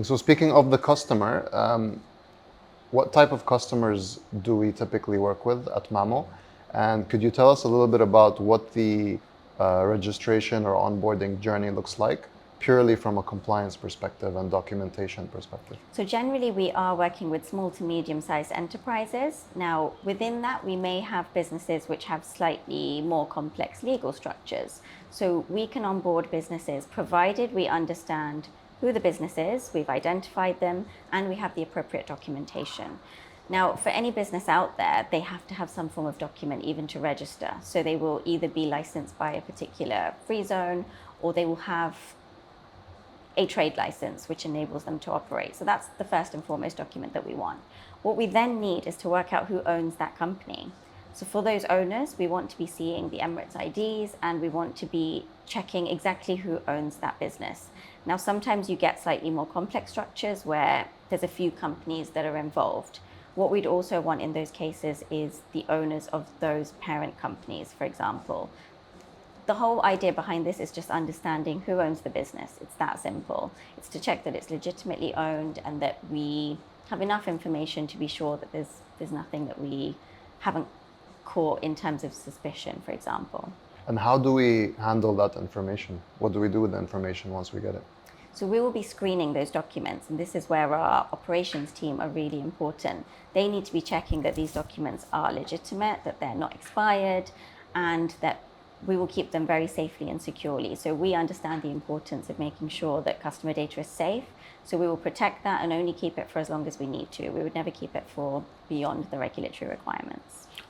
So speaking of the customer, what type of customers do we typically work with at Mamo? And could you tell us a little bit about what the registration or onboarding journey looks like, purely from a compliance perspective and documentation perspective? So generally we are working with small to medium-sized enterprises. Now within that we may have businesses which have slightly more complex legal structures. So we can onboard businesses provided we understand who the business is, we've identified them, and we have the appropriate documentation. Now, for any business out there, they have to have some form of document even to register. So they will either be licensed by a particular free zone, or they will have a trade license, which enables them to operate. So that's the first and foremost document that we want. What we then need is to work out who owns that company. So for those owners, we want to be seeing the Emirates IDs, and we want to be checking exactly who owns that business. Now, sometimes you get slightly more complex structures where there's a few companies that are involved. What we'd also want in those cases is the owners of those parent companies, for example. The whole idea behind this is just understanding who owns the business. It's that simple. It's to check that it's legitimately owned and that we have enough information to be sure that there's nothing that we haven't caught in terms of suspicion, for example. And how do we handle that information? What do we do with the information once we get it? So we will be screening those documents, and this is where our operations team are really important. They need to be checking that these documents are legitimate, that they're not expired, and that we will keep them very safely and securely. So we understand the importance of making sure that customer data is safe. So we will protect that and only keep it for as long as we need to. We would never keep it for beyond the regulatory requirements.